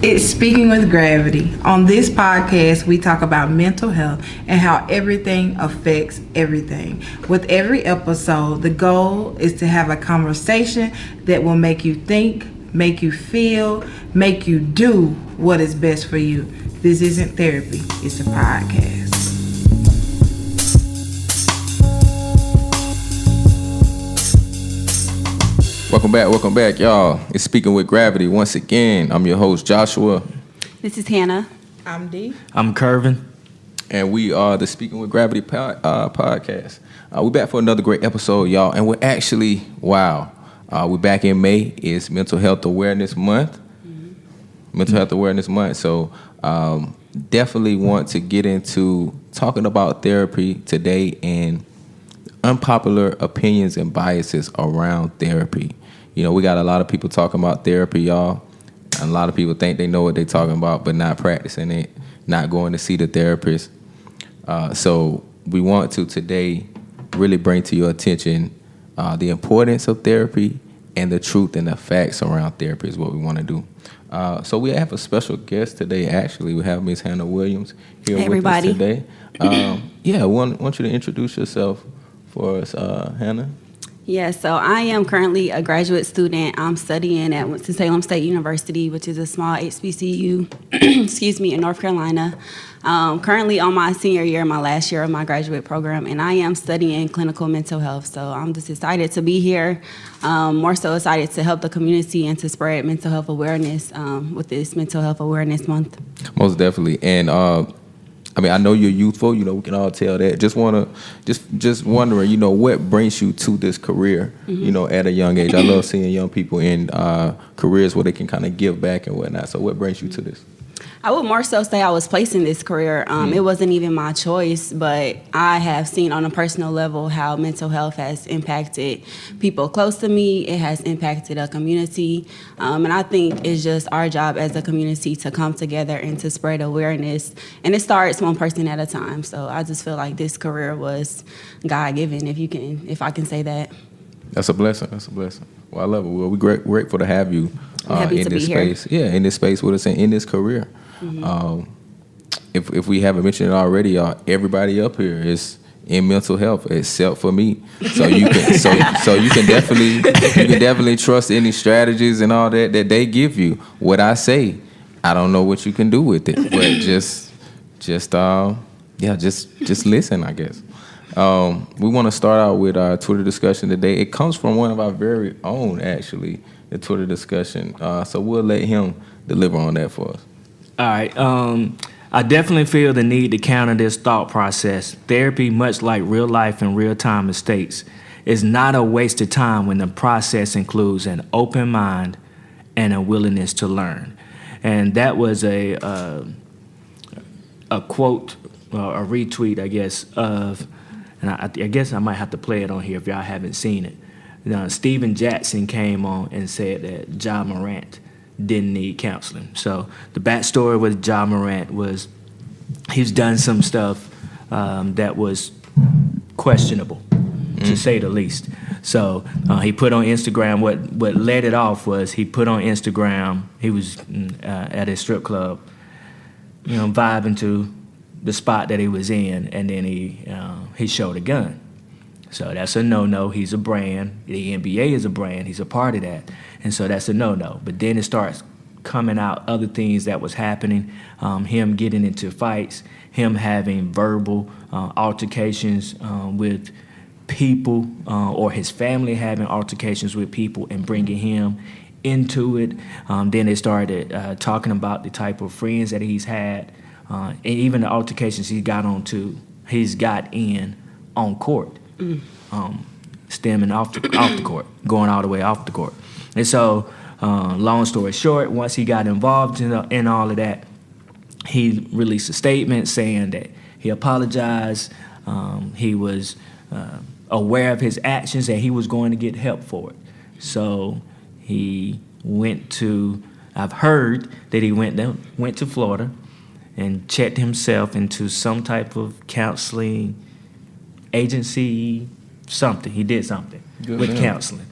It's Speaking with Gravity. On this podcast, we talk about mental health and how everything affects everything. With every episode, the goal is to have a conversation that will make you think, make you feel, make you do what is best for you. This isn't therapy, it's a podcast. Welcome back, y'all. It's Speaking with Gravity once again. I'm your host, Joshua. This is Hannah. I'm Dee. I'm Curvin. And we are the Speaking with Gravity podcast. We're back for another great episode, y'all. And we're actually, we're back in May. It's Mental Health Awareness Month. Mental Health Awareness Month. So definitely want to get into talking about therapy today and unpopular opinions and biases around therapy. You know, we got a lot of people talking about therapy, y'all. And a lot of people think they know what they're talking about, but not practicing it, not going to see the therapist. So we want to today really bring to your attention the importance of therapy and the truth and the facts around therapy is what we want to do. So we have a special guest today, actually. We have Ms. Hannah Williams here with us today. I want you to introduce yourself for us, Hannah. Yeah, so I am currently a graduate student. I'm studying at Winston-Salem State University, which is a small HBCU, in North Carolina. Currently on my senior year, my last year of my graduate program, and I am studying clinical mental health. So I'm just excited to be here, more so excited to help the community and to spread mental health awareness with this Mental Health Awareness Month. Most definitely. And I know you're youthful, you know, we can all tell that. Just wondering, you know, what brings you to this career, you know, at a young age? I love seeing young people in careers where they can kind of give back and whatnot. So what brings you to this? I would more so say I was placed in this career. It wasn't even my choice, but I have seen on a personal level how mental health has impacted people close to me. It has impacted a community. And I think it's just our job as a community to come together and to spread awareness. And it starts one person at a time. So I just feel like this career was God-given, if I can say that. That's a blessing. Well, I love it. Well, we're grateful to have you in this space. Here. Yeah, in this space with us and in this career. If we haven't mentioned it already, everybody up here is in mental health except for me. So you can definitely trust any strategies and all that they give you. What I say, I don't know what you can do with it, but just listen, I guess. We want to start out with our Twitter discussion today. It comes from one of our very own, actually, the Twitter discussion. So we'll let him deliver on that for us. All right. I definitely feel the need to counter this thought process. Therapy, much like real life and real-time mistakes, is not a waste of time when the process includes an open mind and a willingness to learn. And that was a quote, a retweet, I guess, of, and I guess I might have to play it on here if y'all haven't seen it. Steven Jackson came on and said that Ja Morant didn't need counseling. So the backstory with Ja Morant was he's done some stuff that was questionable, to say the least. So he put on Instagram, what led it off was he put on Instagram, he was at a strip club, you know, vibing to the spot that he was in, and then he showed a gun. So that's a no-no. He's a brand. The NBA is a brand. He's a part of that. And so that's a no-no. But then it starts coming out other things that was happening, him getting into fights, him having verbal altercations with people, or his family having altercations with people and bringing him into it. Then they started talking about the type of friends that he's had, and even the altercations he's got in on court. Stemming off the court, going all the way off the court. And so, long story short, once he got involved in all of that, he released a statement saying that he apologized, he was aware of his actions, and he was going to get help for it. So he I've heard that he went to Florida and checked himself into some type of counseling agency, something. He did something with counseling.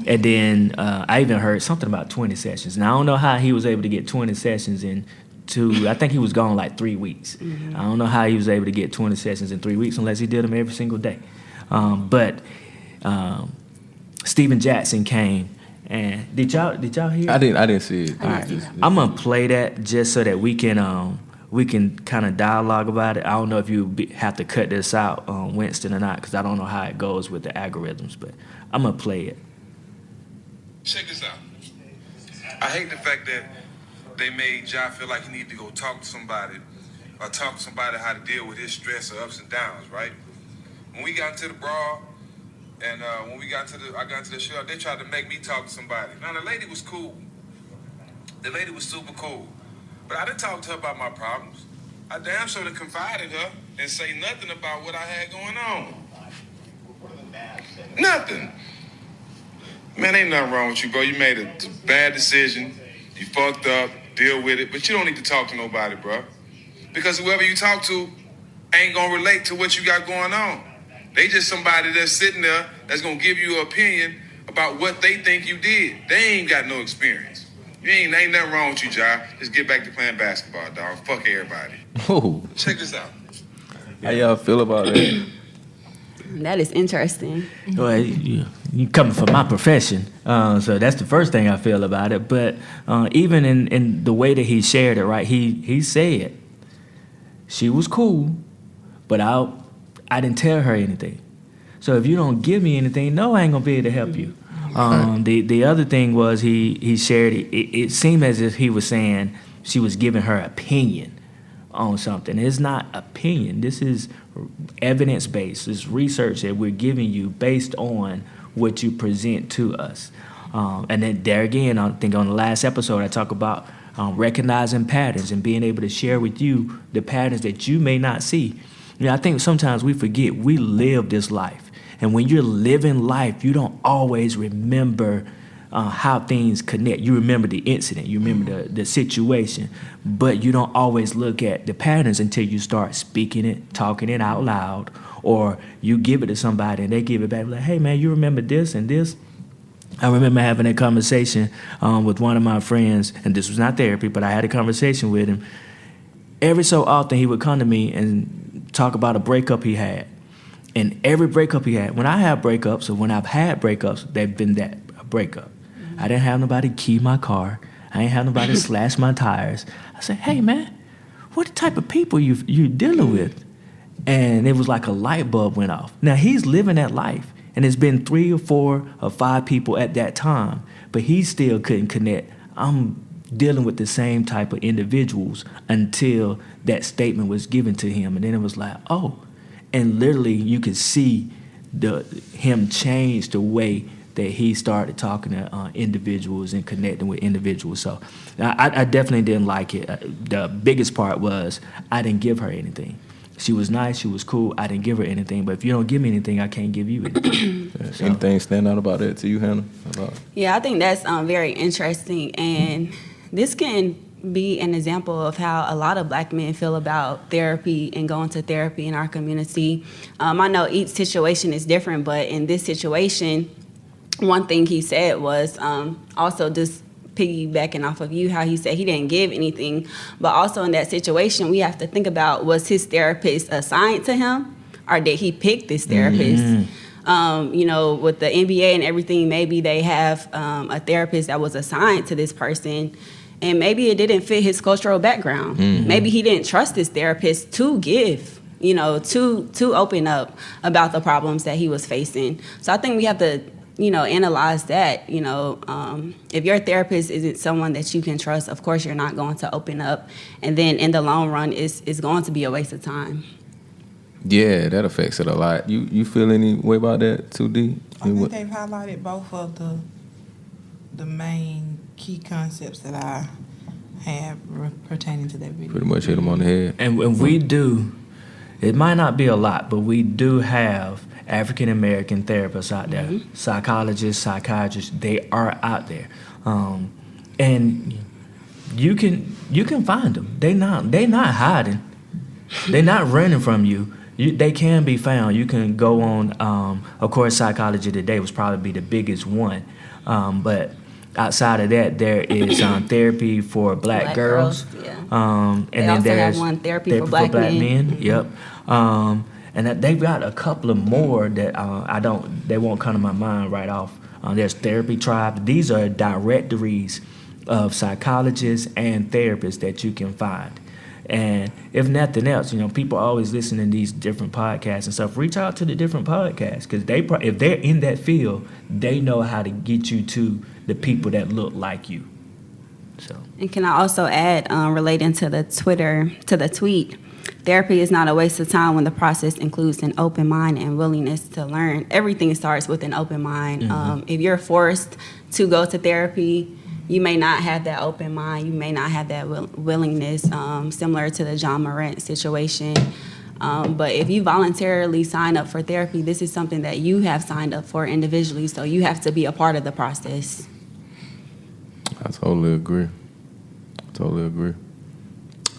And then I even heard something about 20 sessions. Now, I don't know how he was able to get 20 sessions I think he was gone like 3 weeks. I don't know how he was able to get 20 sessions in 3 weeks unless he did them every single day. But Steven Jackson came, and did y'all hear? I didn't see it. All right, I'm gonna play that just so that we can kind of dialogue about it. I don't know if you have to cut this out, Winston, or not, because I don't know how it goes with the algorithms. But I'm gonna play it. Check this out. I hate the fact that they made Ja feel like he needed to go talk to somebody or talk to somebody how to deal with his stress or ups and downs, right? When we got into the brawl and when I got into the show, they tried to make me talk to somebody. Now, the lady was cool. The lady was super cool. But I didn't talk to her about my problems. I damn sure done confided in her and say nothing about what I had going on. Nothing. Man, ain't nothing wrong with you, bro. You made a bad decision. You fucked up. Deal with it. But you don't need to talk to nobody, bro. Because whoever you talk to ain't going to relate to what you got going on. They just somebody that's sitting there that's going to give you an opinion about what they think you did. They ain't got no experience. Ain't nothing wrong with you, Ja. Just get back to playing basketball, dog. Fuck everybody. Oh, Check this out. how y'all feel about that? That is interesting. Well, you coming from my profession, so that's the first thing I feel about it. But even in the way that he shared it, right? He said she was cool, but I didn't tell her anything. So if you don't give me anything, no, I ain't gonna be able to help you. The other thing was he shared it. It seemed as if he was saying she was giving her opinion on something. It's not opinion. This is evidence-based. It's research that we're giving you based on what you present to us. And then there again, I think on the last episode, I talk about recognizing patterns and being able to share with you the patterns that you may not see. You know, I think sometimes we forget we live this life. And when you're living life, you don't always remember how things connect. You remember the incident, you remember the situation, but you don't always look at the patterns until you start speaking it, talking it out loud, or you give it to somebody and they give it back like, hey man, you remember this and this? I remember having a conversation with one of my friends, and this was not therapy, but I had a conversation with him. Every so often he would come to me and talk about a breakup he had. And every breakup he had, when I have breakups or when I've had breakups, they've been that, a breakup. I didn't have nobody key my car. I ain't have nobody slash my tires. I said, hey, man, what type of people you dealing with? And it was like a light bulb went off. Now, he's living that life, and it's been 3 or 4 or 5 people at that time, but he still couldn't connect. I'm dealing with the same type of individuals until that statement was given to him, and then it was like, oh. And literally, you could see him change the way that he started talking to individuals and connecting with individuals. So I definitely didn't like it. The biggest part was I didn't give her anything. She was nice, she was cool, I didn't give her anything. But if you don't give me anything, I can't give you anything. So. Anything stand out about that to you, Hannah? Yeah, I think that's very interesting. And this can be an example of how a lot of Black men feel about therapy and going to therapy in our community. I know each situation is different, but in this situation, one thing he said was also just piggybacking off of you, how he said he didn't give anything, but also in that situation, we have to think about, was his therapist assigned to him, or did he pick this therapist? You know, with the NBA and everything, maybe they have a therapist that was assigned to this person, and maybe it didn't fit his cultural background. Maybe he didn't trust his therapist to give, you know, to open up about the problems that he was facing. So I think we have to, you know, analyze that. You know, if your therapist isn't someone that you can trust, of course you're not going to open up. And then in the long run, it's going to be a waste of time. Yeah, that affects it a lot. You feel any way about that, 2D? I think they've highlighted both of the main key concepts that I have pertaining to that video. Pretty much hit them on the head. And we do, it might not be a lot, but we do have African American therapists out there, psychologists, psychiatrists. They are out there, and you can find them. They not hiding. They're not running from you. they can be found. You can go on. Of course, Psychology Today was probably the biggest one, but outside of that, there is therapy for black girls. Yeah. And they then also there's have one therapy for black men. Mm-hmm. Yep. And they've got a couple of more that they won't come to my mind right off. There's Therapy Tribe. These are directories of psychologists and therapists that you can find. And if nothing else, people always listen to these different podcasts and stuff. Reach out to the different podcasts because if they're in that field, they know how to get you to the people that look like you. So. And can I also add, relating to the tweet, therapy is not a waste of time when the process includes an open mind and willingness to learn. Everything starts with an open mind. Mm-hmm. If you're forced to go to therapy, you may not have that open mind. You may not have that willingness, similar to the John Morant situation. But if you voluntarily sign up for therapy, this is something that you have signed up for individually, so you have to be a part of the process. I totally agree.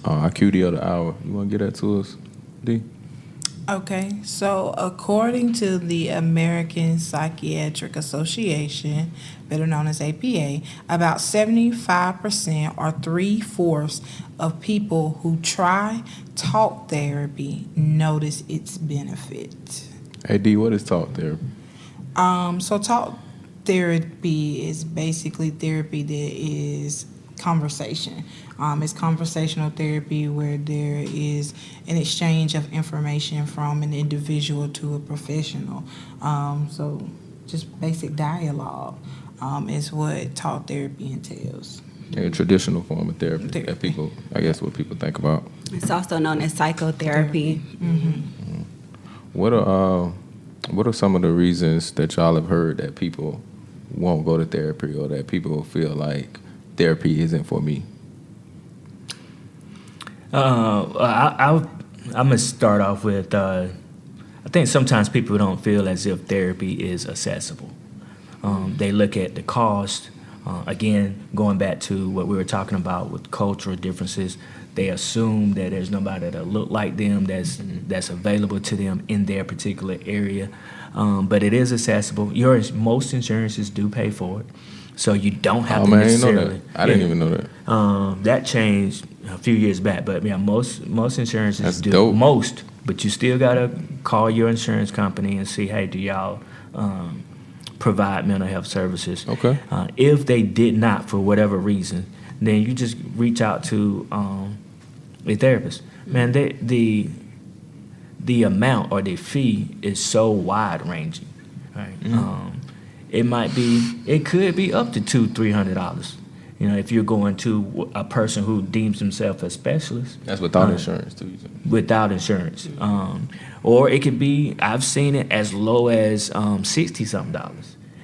Our QD of the hour. You want to get that to us, D? Okay, so according to the American Psychiatric Association, better known as APA, about 75% or 3/4 of people who try talk therapy notice its benefit. Hey, D, what is talk therapy? So talk therapy is basically therapy that is conversation. It's conversational therapy where there is an exchange of information from an individual to a professional. So just basic dialogue is what talk therapy entails. A traditional form of therapy that people, I guess, what people think about. It's also known as psychotherapy. Mm-hmm. What are some of the reasons that y'all have heard that people won't go to therapy or that people feel like therapy isn't for me? I'm gonna start off with. I think sometimes people don't feel as if therapy is accessible. They look at the cost. Again, going back to what we were talking about with cultural differences, they assume that there's nobody that look like them that's available to them in their particular area. But it is accessible. Most insurances do pay for it. So you don't have to necessarily. I didn't even know that. That changed a few years back, but yeah, most insurances That's do. dope. Most, but you still gotta call your insurance company and see, hey, do y'all provide mental health services? Okay. If they did not, for whatever reason, then you just reach out to a therapist. Man, the amount or the fee is so wide ranging, right? It could be up to $200-$300. If you're going to a person who deems himself a specialist. That's without insurance too. Without insurance, or it could be. I've seen it as low as $60-something.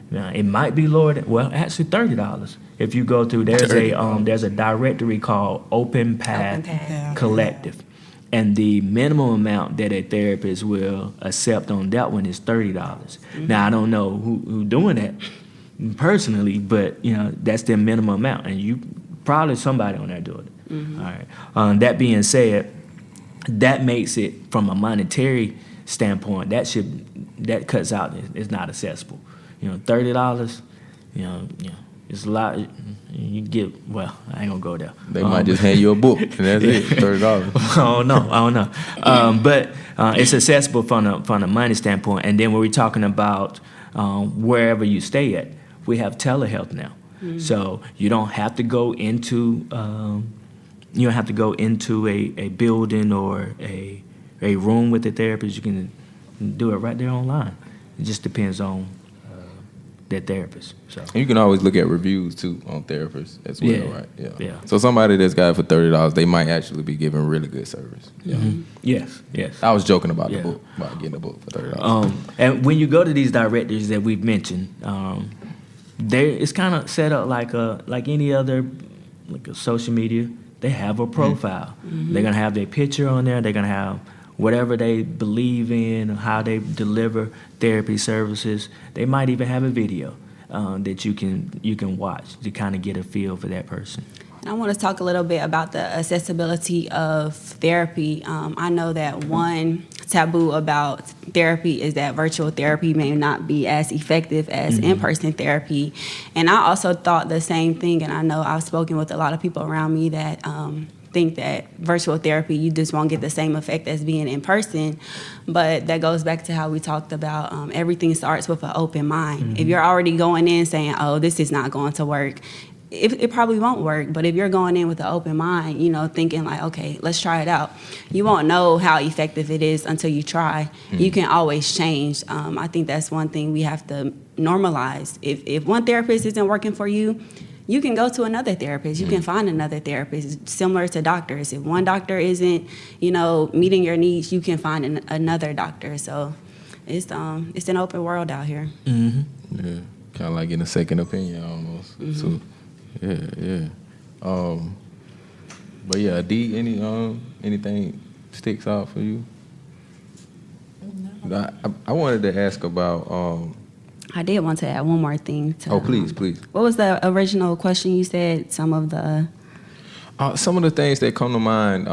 Now, it might be lower than actually $30. If you go through, there's a directory called Open Path Collective. And the minimum amount that a therapist will accept on that one is $30. Mm-hmm. Now, I don't know who doing that personally, but that's their minimum amount, and you probably somebody on there doing it. Mm-hmm. All right. That being said, that makes it from a monetary standpoint that cuts out. It's not accessible. $30. It's a lot. You get I ain't gonna go there. They might just hand you a book and that's it. $30. I don't know. But it's accessible from a money standpoint. And then when we're talking about wherever you stay at, we have telehealth now. Mm-hmm. So you don't have to go into a building or a room with a therapist. You can do it right there online. It just depends on their therapist. So and you can always look at reviews too on therapists as well, right? Yeah. So somebody that's got it for $30, they might actually be giving really good service. Yeah. Mm-hmm. Yes. I was joking about the book, about getting a book for $30. And when you go to these directories that we've mentioned, it's kind of set up like any other, like a social media. They have a profile. Mm-hmm. They're gonna have their picture on there. They're gonna have whatever they believe in, or how they deliver therapy services. They might even have a video that you can watch to kind of get a feel for that person. I want to talk a little bit about the accessibility of therapy. I know that one taboo about therapy is that virtual therapy may not be as effective as in-person therapy. And I also thought the same thing, and I know I've spoken with a lot of people around me that think that virtual therapy, you just won't get the same effect as being in person. But that goes back to how we talked about everything starts with an open mind. If you're already going in saying, oh, this is not going to work, it probably won't work. But if you're going in with an open mind, thinking like, okay, let's try it out, you won't know how effective it is until you try. You can always change. I think that's one thing we have to normalize. If one therapist isn't working for you, you can go to another therapist. You can find another therapist, similar to doctors. If one doctor isn't, meeting your needs, you can find another doctor. So it's an open world out here. Yeah, kind of like getting a second opinion almost. So, yeah. But yeah, D, anything sticks out for you? No. I wanted to ask about. I did want to add one more thing. Please. What was the original question you said? Some of the things that come to mind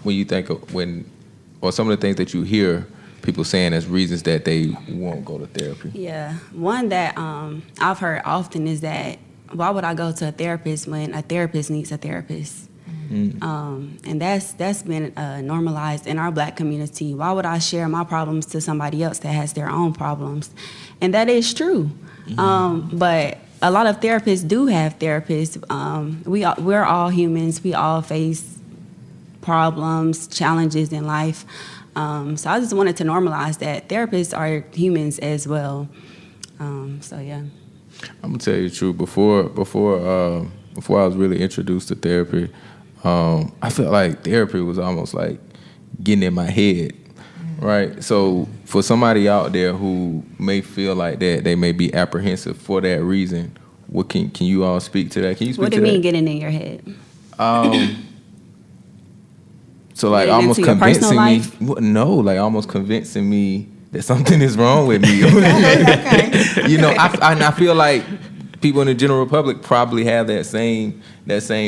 when you think of or some of the things that you hear people saying as reasons that they won't go to therapy. Yeah, one that I've heard often is that, why would I go to a therapist when a therapist needs a therapist? And that's been normalized in our Black community. Why would I share my problems to somebody else that has their own problems? And that is true. But a lot of therapists do have therapists. We're all humans. We all face problems, challenges in life. So I just wanted to normalize that therapists are humans as well. So yeah. I'm gonna tell you the truth. Before I was really introduced to therapy, I felt like therapy was almost like getting in my head, right? So for somebody out there who may feel like that, they may be apprehensive for that reason. What can you all speak to that? Can you speak to that? What do you mean getting in your head? So like Getting almost into your convincing me. personal life? No, like almost convincing me that something is wrong with me. I feel like people in the general public probably have that same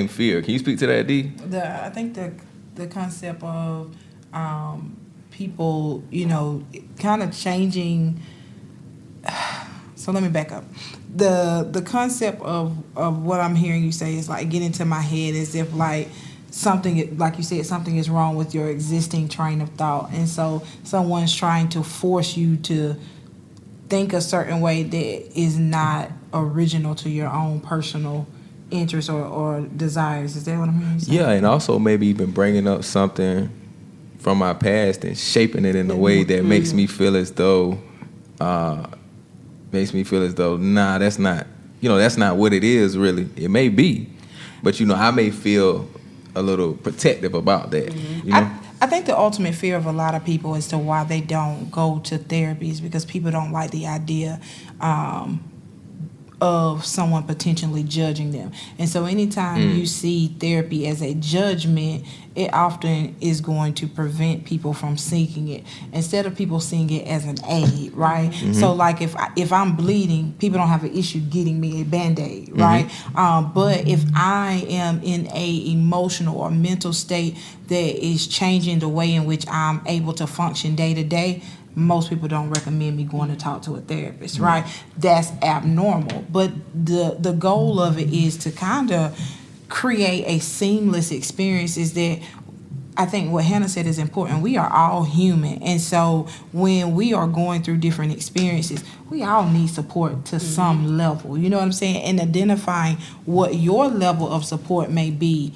fear. Can you speak to that, D? I think the concept of people, kind of changing. So let me back up. The concept of what I'm hearing you say is like get into my head as if like something, like you said, something is wrong with your existing train of thought, and so someone's trying to force you to think a certain way that is not original to your own personal interests or desires. Is that what I'm hearing you say? Yeah, and also maybe even bringing up something from my past and shaping it in a way that makes me feel as though, nah, that's not what it is really. It may be, but I may feel a little protective about that. I think the ultimate fear of a lot of people as to why they don't go to therapy is because people don't like the idea of someone potentially judging them. And so anytime you see therapy as a judgment, it often is going to prevent people from seeking it instead of people seeing it as an aid, right? So like if I'm bleeding, people don't have an issue getting me a Band-Aid, right? But if I am in a emotional or mental state that is changing the way in which I'm able to function day to day, most people don't recommend me going to talk to a therapist, right? That's abnormal. But the goal of it is to kind of create a seamless experience. Is that I think what Hannah said is important. We are all human. And so when we are going through different experiences, we all need support to some level. You know what I'm saying? And identifying what your level of support may be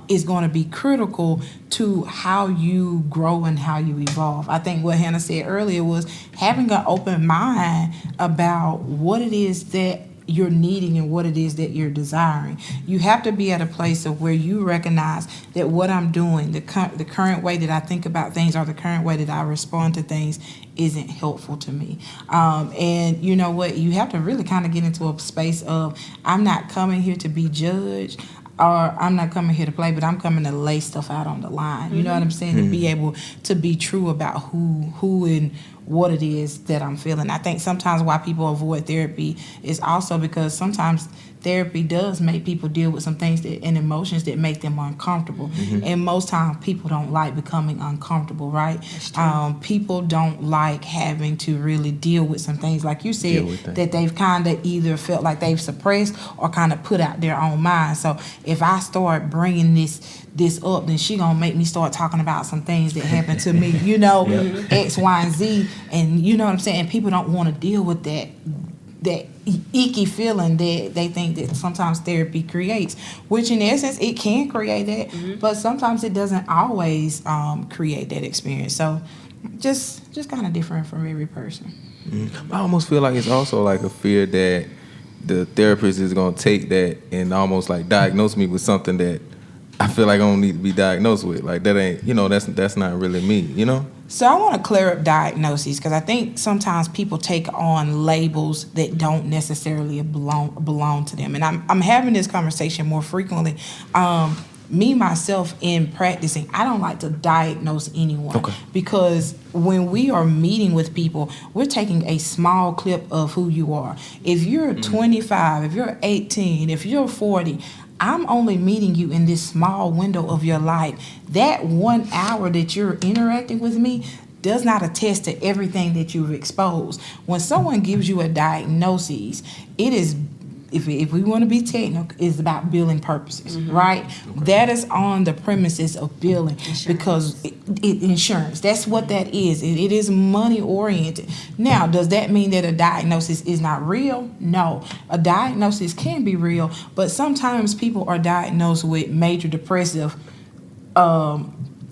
is going to be critical to how you grow and how you evolve. I think what Hannah said earlier was having an open mind about what it is that you're needing and what it is that you're desiring. You have to be at a place of where you recognize that what I'm doing, the current way that I think about things or the current way that I respond to things isn't helpful to me. And you know what? You have to really kind of get into a space of, I'm not coming here to be judged, or I'm not coming here to play, but I'm coming to lay stuff out on the line. You know what I'm saying? To be able to be true about who and what it is that I'm feeling. I think sometimes why people avoid therapy is also because sometimes therapy does make people deal with some things and emotions that make them uncomfortable. And most times people don't like becoming uncomfortable, right? People don't like having to really deal with some things, like you said, that they've kind of either felt like they've suppressed or kind of put out their own mind. So if I start bringing this up, then she gonna make me start talking about some things that happened to me, X, Y, and Z, and you know what I'm saying? And people don't want to deal with that icky feeling that they think that sometimes therapy creates, which in essence it can create that, but sometimes it doesn't always create that experience. So just kind of different from every person. I almost feel like it's also like a fear that the therapist is gonna take that and almost like diagnose me with something that I feel like I don't need to be diagnosed with. Like that ain't, that's not really me, So I want to clear up diagnoses, because I think sometimes people take on labels that don't necessarily belong to them. And I'm having this conversation more frequently. Me, myself, in practicing, I don't like to diagnose anyone, because when we are meeting with people, we're taking a small clip of who you are. If you're 25, if you're 18, if you're 40, I'm only meeting you in this small window of your life. That 1 hour that you're interacting with me does not attest to everything that you've exposed. When someone gives you a diagnosis, it is, if we want to be technical, it's about billing purposes, right? That is on the premises of billing, because insurance, that's what that is. It is money oriented. Now, does that mean that a diagnosis is not real? No. A diagnosis can be real, but sometimes people are diagnosed with major depressive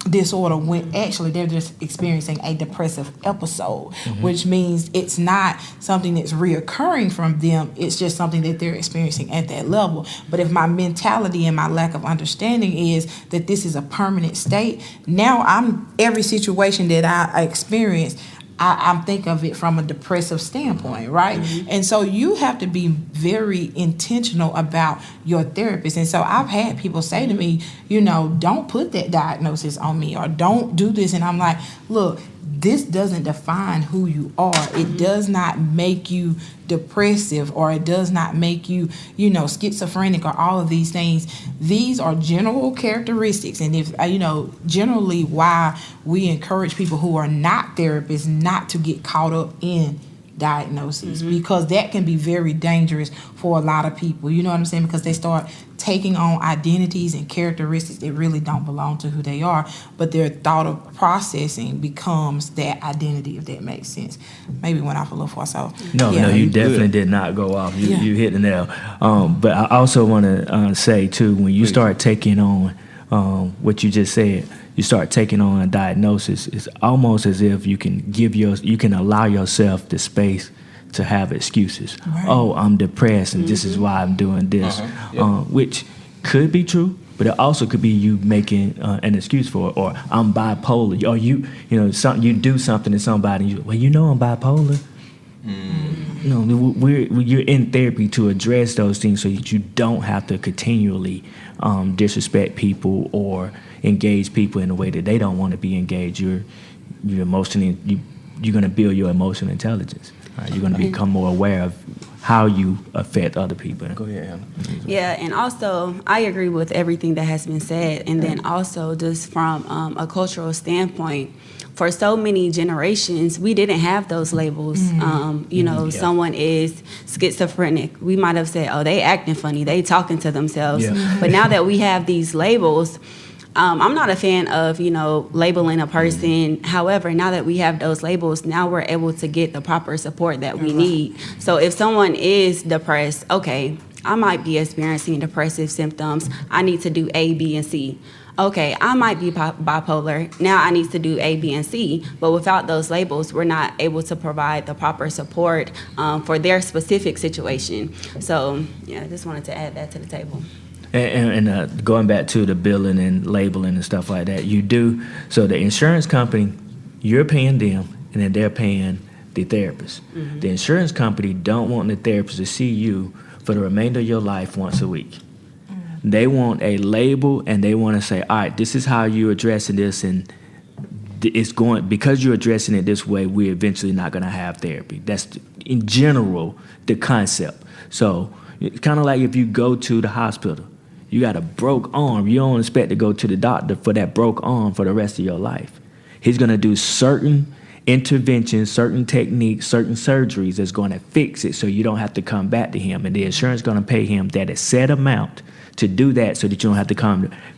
disorder when actually they're just experiencing a depressive episode, which means it's not something that's reoccurring from them. It's just something that they're experiencing at that level. But if my mentality and my lack of understanding is that this is a permanent state, now every situation that I experience, I'm thinking of it from a depressive standpoint, right? And so you have to be very intentional about your therapist. And so I've had people say to me, don't put that diagnosis on me, or don't do this. And I'm like, look, this doesn't define who you are. It does not make you depressive, or it does not make you, schizophrenic, or all of these things. These are general characteristics. And if, generally why we encourage people who are not therapists not to get caught up in diagnoses, because that can be very dangerous for a lot of people. You know what I'm saying? Because they start taking on identities and characteristics that really don't belong to who they are, but their thought of processing becomes that identity, if that makes sense. Maybe went off a little far. So no, you definitely did not go off. You hit the nail. But I also want to say too, when you start taking on what you just said, you start taking on a diagnosis, it's almost as if you can allow yourself the space to have excuses. Right. Oh, I'm depressed, and this is why I'm doing this, which could be true, but it also could be you making an excuse for it. Or I'm bipolar, or you do something to somebody, I'm bipolar. You're in therapy to address those things so that you don't have to continually disrespect people or engage people in a way that they don't want to be engaged. You're emotionally, you're going to build your emotional intelligence. Right? You're going to become more aware of how you affect other people. Go ahead, Hannah. Yeah, and also I agree with everything that has been said. And then also just from a cultural standpoint, for so many generations, we didn't have those labels. Someone is schizophrenic. We might have said, oh, they acting funny, they talking to themselves. Yeah. But now that we have these labels, I'm not a fan of, labeling a person. However, now that we have those labels, now we're able to get the proper support that we need. So if someone is depressed, okay, I might be experiencing depressive symptoms. I need to do A, B, and C. Okay, I might be bipolar. Now I need to do A, B, and C. But without those labels, we're not able to provide the proper support for their specific situation. So, I just wanted to add that to the table. And going back to the billing and labeling and stuff like that, you do. So the insurance company, you're paying them, and then they're paying the therapist. The insurance company don't want the therapist to see you for the remainder of your life once a week. They want a label, and they want to say, all right, this is how you're addressing this, and it's going, because you're addressing it this way, we're eventually not going to have therapy. That's in general the concept. So it's kind of like if you go to the hospital, you got a broke arm, you don't expect to go to the doctor for that broke arm for the rest of your life. He's going to do certain interventions, certain techniques, certain surgeries that's going to fix it so you don't have to come back to him. And the insurance is going to pay him that set amount to do that so that you don't have to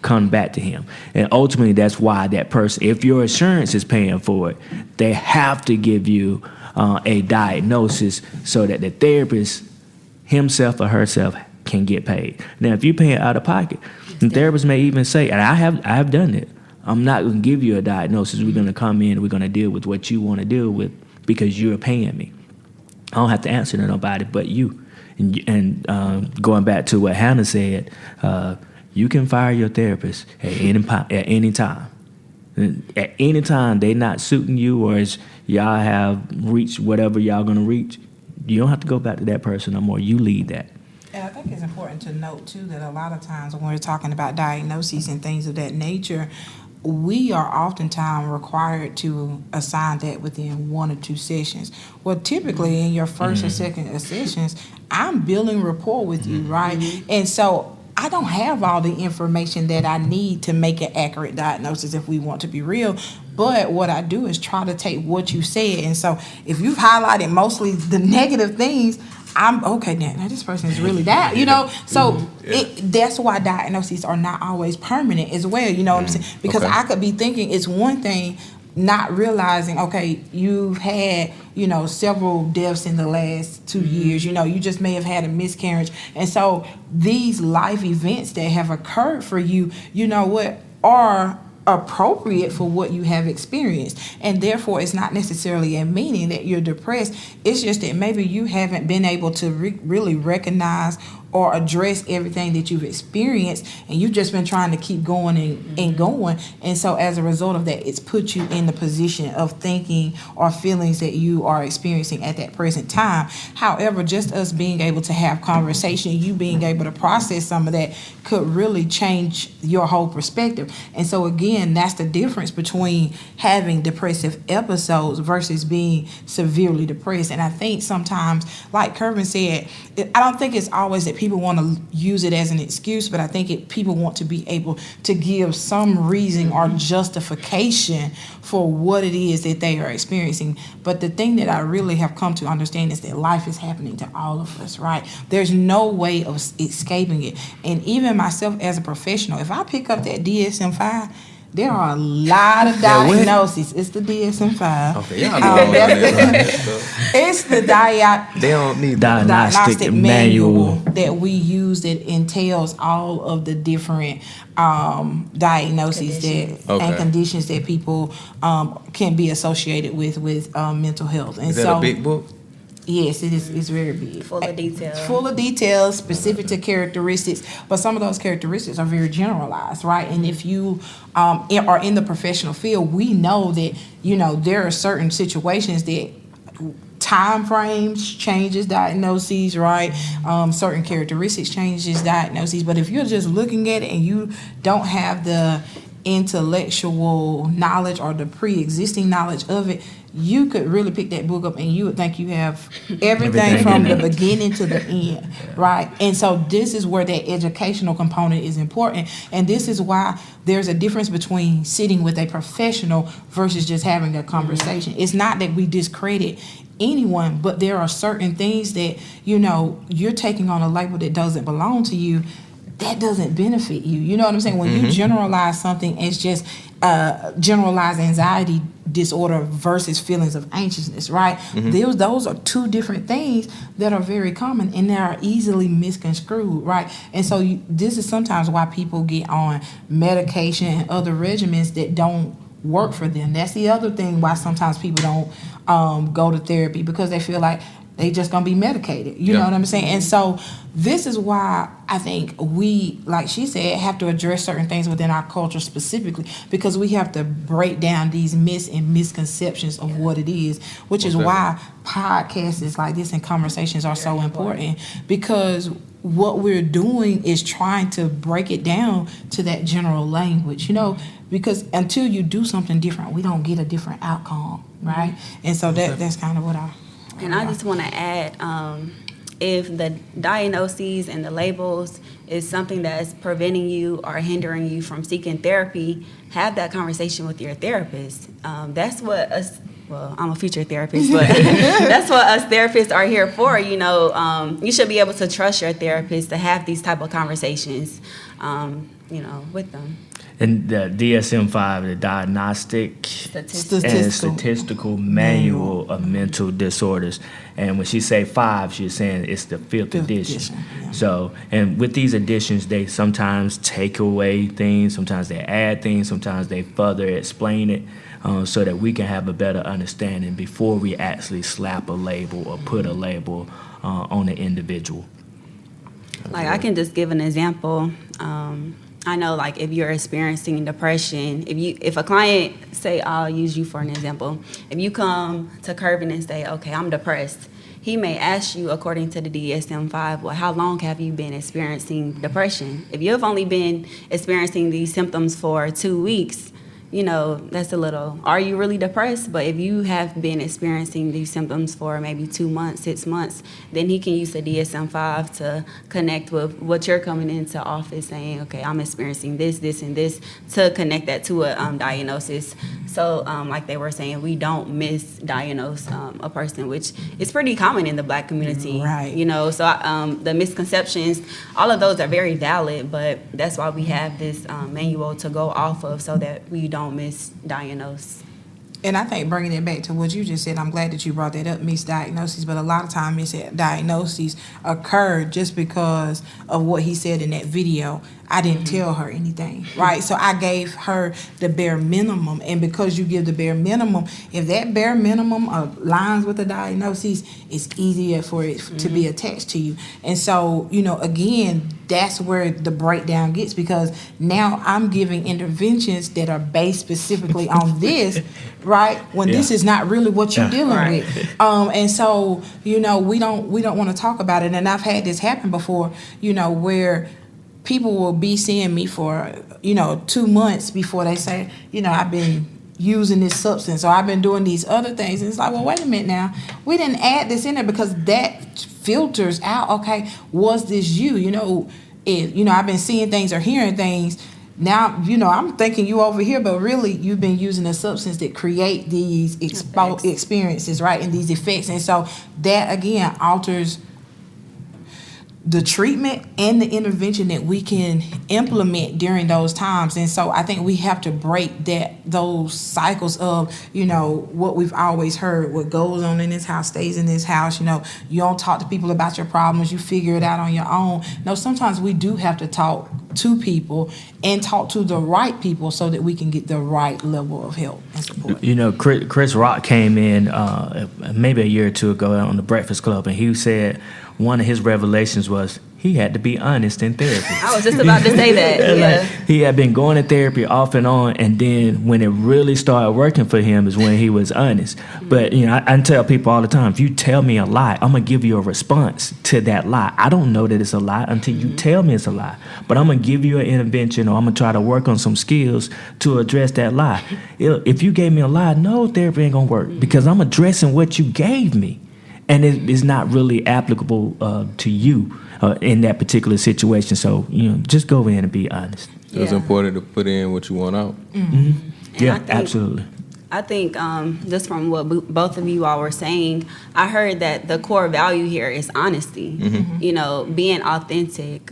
come back to him. And ultimately, that's why that person, if your insurance is paying for it, they have to give you a diagnosis so that the therapist himself or herself can get paid. Now, if you're paying out of pocket, the therapist may even say, and I have done it, I'm not going to give you a diagnosis. We're going to come in, we're going to deal with what you want to deal with because you're paying me. I don't have to answer to nobody but you. And going back to what Hannah said, you can fire your therapist at any time. At any time they not suiting you, or as y'all have reached whatever y'all going to reach, you don't have to go back to that person no more. You lead that. And I think it's important to note, too, that a lot of times when we're talking about diagnoses and things of that nature, we are oftentimes required to assign that within 1 or 2 sessions. Well, typically in your first or second sessions, I'm building rapport with you, right? And so I don't have all the information that I need to make an accurate diagnosis if we want to be real. But what I do is try to take what you said. And so if you've highlighted mostly the negative things, I'm okay now this person is really that, so that's why diagnoses are not always permanent as well, you know what I'm saying? Because I could be thinking it's one thing, not realizing, okay, you've had, several deaths in the last 2 years, you just may have had a miscarriage. And so these life events that have occurred for you, are appropriate for what you have experienced, and therefore it's not necessarily a meaning that you're depressed. It's just that maybe you haven't been able to really recognize or address everything that you've experienced, and you've just been trying to keep going and going. And so as a result of that, it's put you in the position of thinking or feelings that you are experiencing at that present time. However, just us being able to have conversation, you being able to process some of that could really change your whole perspective. And so again, that's the difference between having depressive episodes versus being severely depressed. And I think sometimes, like Kervin said, I don't think it's always that people want to use it as an excuse, but I think people want to be able to give some reason or justification for what it is that they are experiencing. But the thing that I really have come to understand is that life is happening to all of us, right? There's no way of escaping it. And even myself as a professional, if I pick up that DSM-5, there are a lot of diagnoses. It's the DSM-5. Okay, y'all know it's the they don't need diagnostic manual that we use that entails all of the different diagnoses and conditions that people can be associated with mental health. And is that a big book? Yes, it is. It's very big. Full of details. Full of details, specific to characteristics. But some of those characteristics are very generalized, right? And if you are in the professional field, we know that, there are certain situations that time frames changes diagnoses, right? Certain characteristics changes diagnoses. But if you're just looking at it and you don't have the intellectual knowledge or the pre-existing knowledge of it, you could really pick that book up and you would think you have everything from the beginning to the end, right? And so this is where that educational component is important. And this is why there's a difference between sitting with a professional versus just having a conversation. It's not that we discredit anyone, but there are certain things that, you're taking on a label that doesn't belong to you. That doesn't benefit you. You know what I'm saying? When you generalize something as just generalized anxiety disorder versus feelings of anxiousness, right? Those are two different things that are very common and they are easily misconstrued, right? And so this is sometimes why people get on medication and other regimens that don't work for them. That's the other thing why sometimes people don't go to therapy, because they feel like They just gonna be medicated. You know what I'm saying? And so this is why I think we, like she said, have to address certain things within our culture specifically, because we have to break down these myths and misconceptions of what it is, which is why podcasts like this and conversations are so important, because what we're doing is trying to break it down to that general language, because until you do something different, we don't get a different outcome, right? And so that's kind of what I just want to add, if the diagnoses and the labels is something that's preventing you or hindering you from seeking therapy, have that conversation with your therapist. That's what us, well, I'm a future therapist, but that's what us therapists are here for. You should be able to trust your therapist to have these type of conversations, with them. And the DSM-5, the Diagnostic and Statistical Manual of Mental Disorders. And when she say 5, she's saying it's the fifth edition. Yeah. So, and with these editions, they sometimes take away things, sometimes they add things, sometimes they further explain it, so that we can have a better understanding before we actually slap a label or put a label on an individual. Like, I can just give an example. I know, like, if you're experiencing depression, if a client, say, I'll use you for an example. If you come to Garvey and say, okay, I'm depressed, he may ask you, according to the DSM-5, well, how long have you been experiencing depression? If you've only been experiencing these symptoms for 2 weeks, that's a little, are you really depressed? But if you have been experiencing these symptoms for maybe 2 months, 6 months, then he can use the DSM-5 to connect with what you're coming into office saying, okay, I'm experiencing this, this, and this, to connect that to a diagnosis. So, like they were saying, we don't misdiagnose a person, which is pretty common in the Black community. Right. So the misconceptions, all of those are very valid, but that's why we have this manual to go off of, so that we don't misdiagnose. And I think bringing it back to what you just said, I'm glad that you brought that up, misdiagnoses. But a lot of times misdiagnoses occur just because of what he said in that video. I didn't tell her anything, right? So I gave her the bare minimum. And because you give the bare minimum, if that bare minimum aligns with the diagnosis, it's easier for it to be attached to you. And so, again, that's where the breakdown gets, because now I'm giving interventions that are based specifically on this, right? When this is not really what you're dealing with. And so, we don't want to talk about it. And I've had this happen before, where people will be seeing me for, 2 months before they say, I've been using this substance, or I've been doing these other things. And it's like, well, wait a minute now. We didn't add this in there because that filters out, okay, was this you? I've been seeing things or hearing things. Now, I'm thinking you over here, but really you've been using a substance that create these experiences, right, and these effects. And so that, again, alters the treatment and the intervention that we can implement during those times. And so I think we have to break those cycles of, what we've always heard, what goes on in this house stays in this house. You don't talk to people about your problems, you figure it out on your own. No, sometimes we do have to talk to people and talk to the right people so that we can get the right level of help and support. Chris Rock came in maybe a year or two ago on the Breakfast Club, and he said one of his revelations was he had to be honest in therapy. I was just about to say that. Yeah. He had been going to therapy off and on, and then when it really started working for him is when he was honest. But I tell people all the time, if you tell me a lie, I'm gonna give you a response to that lie. I don't know that it's a lie until you tell me it's a lie. But I'm gonna give you an intervention, or I'm gonna try to work on some skills to address that lie. If you gave me a lie, no, therapy ain't gonna work, because I'm addressing what you gave me, and it is not really applicable to you. In that particular situation. So, just go in and be honest. So it's important to put in what you want out. Mm-hmm. Yeah, absolutely. I think just from what both of you all were saying, I heard that the core value here is honesty, being authentic.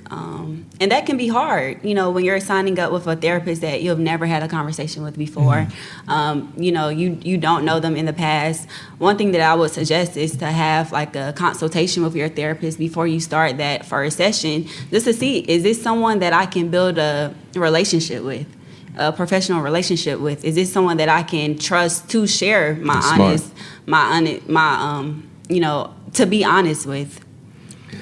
And that can be hard, when you're signing up with a therapist that you've never had a conversation with before. You don't know them in the past. One thing that I would suggest is to have like a consultation with your therapist before you start that first session, just to see, is this someone that I can build a relationship with? A professional relationship with? Is this someone that I can trust to share my to be honest with.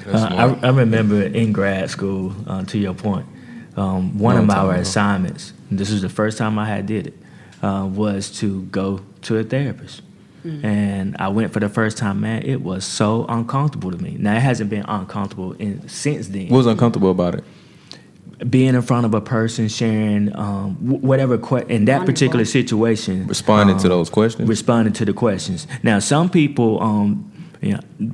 I remember in grad school, to your point, one of our assignments, this was the first time I had did it, was to go to a therapist. And I went for the first time, man, it was so uncomfortable to me. Now, it hasn't been uncomfortable since then. What was uncomfortable about it? Being in front of a person, sharing whatever, in that particular situation. Responding to those questions? Responding to the questions. Now, some people,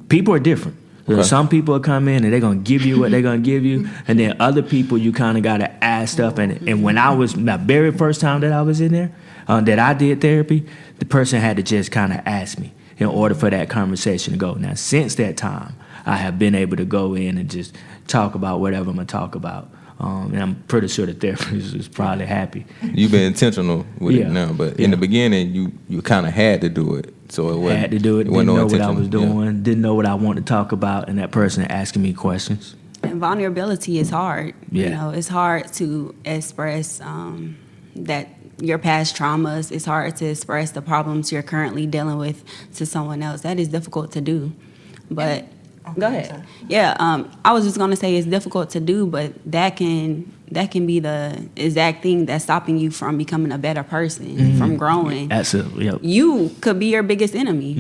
people are different. So some people will come in and they're going to give you what they're going to give you. And then other people, you kind of got to ask stuff. And when I was, the very first time that I was in there, that I did therapy, the person had to just kind of ask me in order for that conversation to go. Now, since that time, I have been able to go in and just talk about whatever I'm going to talk about. And I'm pretty sure the therapist is probably happy. You've been intentional with it now, but in the beginning, you kind of had to do it. So it wasn't, had to do it, didn't know what I was doing, Yeah. didn't know what I wanted to talk about, and that person asking me questions. And vulnerability is hard. Yeah. You know, it's hard to express that your past traumas. It's hard to express the problems you're currently dealing with to someone else. That is difficult to do. But go ahead. Yeah, I was just gonna say it's difficult to do, but that can be the exact thing that's stopping you from becoming a better person, from growing. Absolutely. Yep. You could be your biggest enemy.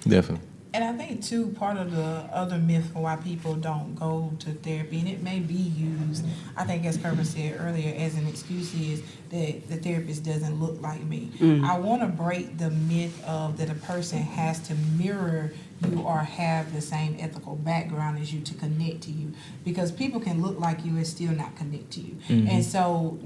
Definitely. And I think, too, part of the other myth for why people don't go to therapy, and it may be used, I think, as Kirby said earlier, as an excuse, is that the therapist doesn't look like me. I want to break the myth of that a person has to mirror you or have the same ethical background as you to connect to you, because people can look like you and still not connect to you. And so,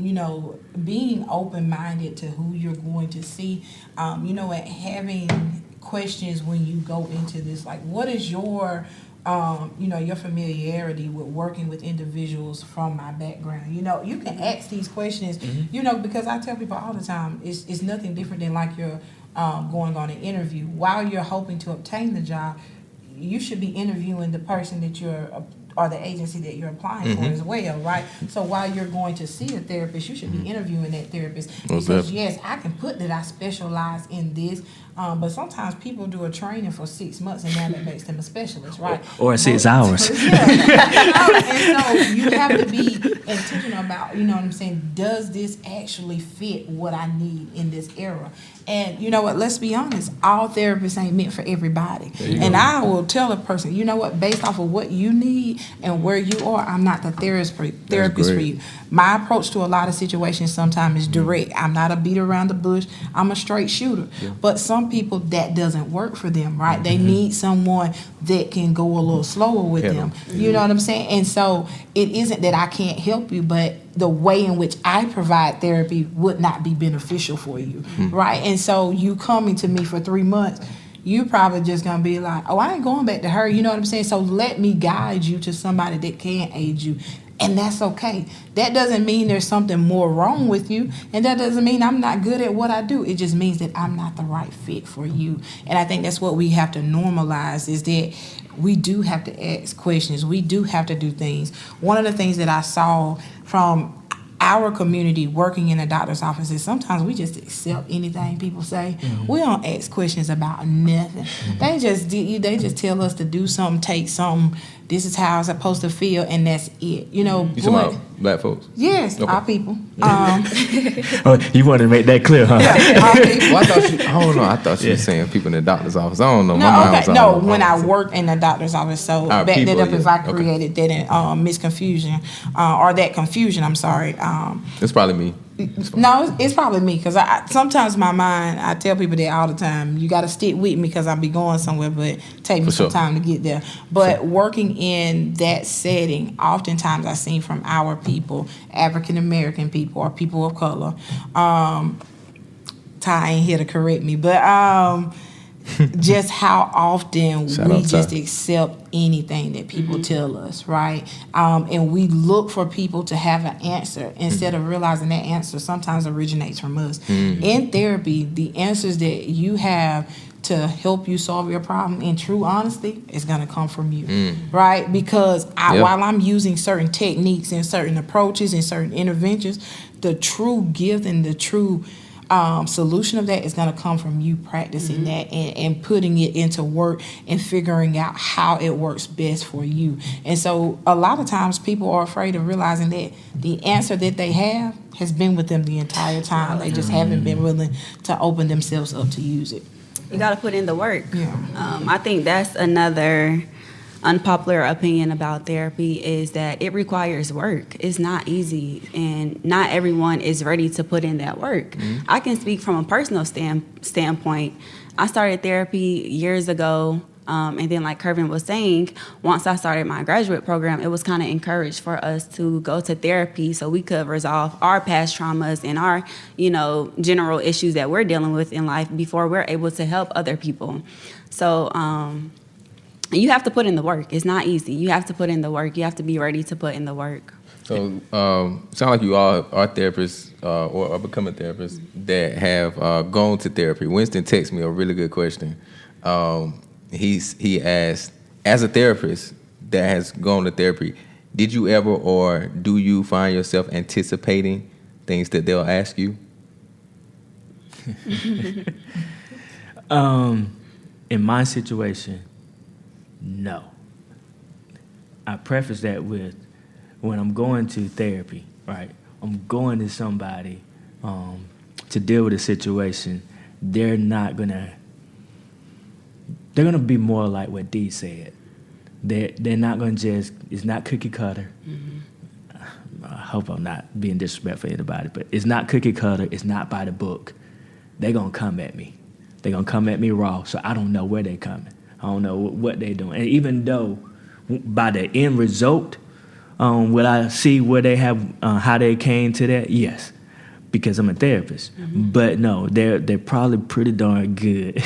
being open-minded to who you're going to see, having questions when you go into this, like, what is your your familiarity with working with individuals from my background. You can ask these questions, because I tell people all the time, it's nothing different than like you're going on an interview. While you're hoping to obtain the job, you should be interviewing the person that or the agency that you're applying for as well, right? So while you're going to see a therapist, you should be interviewing that therapist, because yes, I can put that I specialize in this, but sometimes people do a training for 6 months and now that makes them a specialist, right? Or 6 hours. And so you have to be intentional about, what I'm saying, does this actually fit what I need in this era? And you know what, let's be honest, all therapists ain't meant for everybody. And I will tell a person, based off of what you need and where you are, I'm not the therapist for you. My approach to a lot of situations sometimes is direct. I'm not a beat around the bush. I'm a straight shooter. Yeah. But some people, that doesn't work for them, right? They need someone that can go a little slower with them. You know what I'm saying? And so it isn't that I can't help you, but the way in which I provide therapy would not be beneficial for you, right? And so you coming to me for 3 months, you probably just gonna be like, oh, I ain't going back to her. You know what I'm saying? So let me guide you to somebody that can aid you. And that's okay. That doesn't mean there's something more wrong with you. And that doesn't mean I'm not good at what I do. It just means that I'm not the right fit for you. And I think that's what we have to normalize, is that we do have to ask questions. We do have to do things. One of the things that I saw from our community working in a doctor's office is sometimes we just accept anything people say. We don't ask questions about nothing. They just tell us to do something, take something. This is how I'm supposed to feel, and that's it. You talking about black folks? Yes, okay. Our people. You wanted to make that clear, huh? Yeah, our people. Well, I thought you were saying people in the doctor's office. I don't know. When I worked in the doctor's office. So back that up if I created that misconfusion or that confusion. I'm sorry. It's probably me. No, it's probably me, because sometimes my mind, I tell people that all the time, you got to stick with me because I'll be going somewhere, but take me some time to get there. But working in that setting, oftentimes I've seen from our people, African American people or people of color, Ty ain't here to correct me, but just how often we just accept anything that people tell us, right? And we look for people to have an answer instead of realizing that answer sometimes originates from us. In therapy, the answers that you have to help you solve your problem in true honesty is going to come from you, right? Because while I'm using certain techniques and certain approaches and certain interventions, the true gift and the true solution of that is going to come from you practicing that and putting it into work and figuring out how it works best for you. And so a lot of times people are afraid of realizing that the answer that they have has been with them the entire time. They just haven't been willing to open themselves up to use it. You got to put in the work. Yeah. I think that's another unpopular opinion about therapy is that it requires work. It's not easy, and not everyone is ready to put in that work. I can speak from a personal standpoint. I started therapy years ago, and then like Kervin was saying, once I started my graduate program, it was kind of encouraged for us to go to therapy so we could resolve our past traumas and our, general issues that we're dealing with in life before we're able to help other people. So, you have to put in the work. It's not easy. You have to put in the work. You have to be ready to put in the work. So, sound like you all are therapists or are becoming therapists that have gone to therapy. Winston texted me a really good question. He asked, as a therapist that has gone to therapy, did you ever or do you find yourself anticipating things that they'll ask you? In my situation, no. I preface that with when I'm going to therapy, right? I'm going to somebody to deal with a situation. They're gonna be more like what Dee said. They're not gonna just. It's not cookie cutter. I hope I'm not being disrespectful to anybody, but it's not cookie cutter. It's not by the book. They're gonna come at me. They're gonna come at me raw. So I don't know where they're coming. I don't know what they're doing. And even though by the end result, will I see where they have, how they came to that? Yes, because I'm a therapist. But no, they're probably pretty darn good.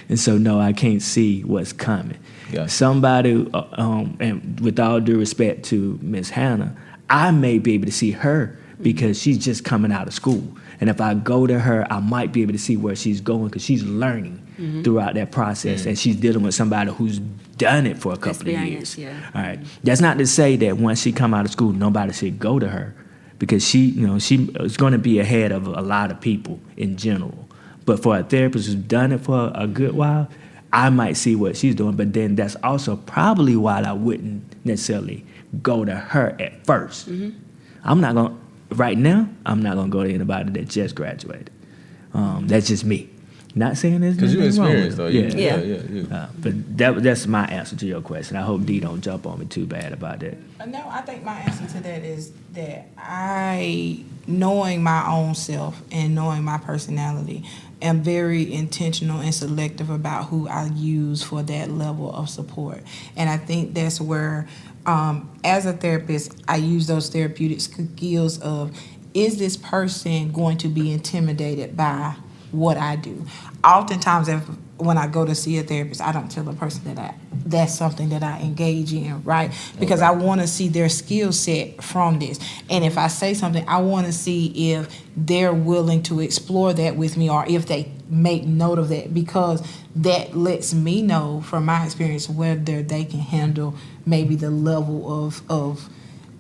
And so, no, I can't see what's coming. Yeah. Somebody, and with all due respect to Miss Hannah, I may be able to see her because she's just coming out of school. And if I go to her, I might be able to see where she's going because she's learning throughout that process, and she's dealing with somebody who's done it for a couple of years. Yeah. All right. That's not to say that once she come out of school, nobody should go to her because she is going to be ahead of a lot of people in general. But for a therapist who's done it for a good while, I might see what she's doing. But then that's also probably why I wouldn't necessarily go to her at first. I'm not going to. Right now, I'm not going to go to anybody that just graduated. That's just me. Not saying there's nothing wrong with it. Yeah. But that's my answer to your question. I hope Dee don't jump on me too bad about that. No, I think my answer to that is that knowing my own self and knowing my personality, am very intentional and selective about who I use for that level of support. And I think that's where, as a therapist, I use those therapeutic skills of, is this person going to be intimidated by what I do? Oftentimes, when I go to see a therapist, I don't tell a person that that's something that I engage in, right? Because I want to see their skill set from this. And if I say something, I want to see if they're willing to explore that with me or if they make note of that, because that lets me know from my experience whether they can handle maybe the level of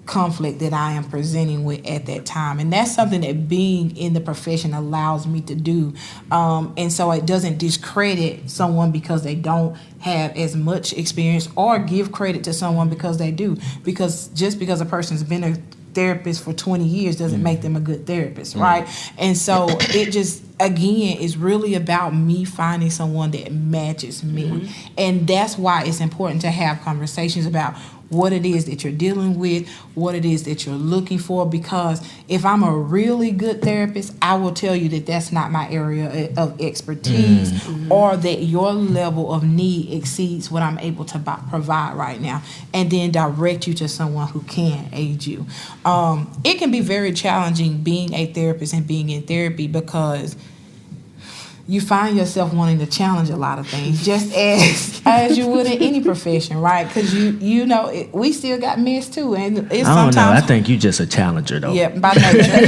conflict that I am presenting with at that time. And that's something that being in the profession allows me to do. And so it doesn't discredit someone because they don't have as much experience or give credit to someone because they do. Because just because a person's been a therapist for 20 years doesn't make them a good therapist, right? And so it just, again, is really about me finding someone that matches me. And that's why it's important to have conversations about what it is that you're dealing with, what it is that you're looking for, because if I'm a really good therapist, I will tell you that that's not my area of expertise or that your level of need exceeds what I'm able to provide right now, and then direct you to someone who can aid you. It can be very challenging being a therapist and being in therapy because you find yourself wanting to challenge a lot of things, just as you would in any profession, right? Because we still got mess too, and it's I don't sometimes. know. I think you just a challenger though. Yeah, by nature.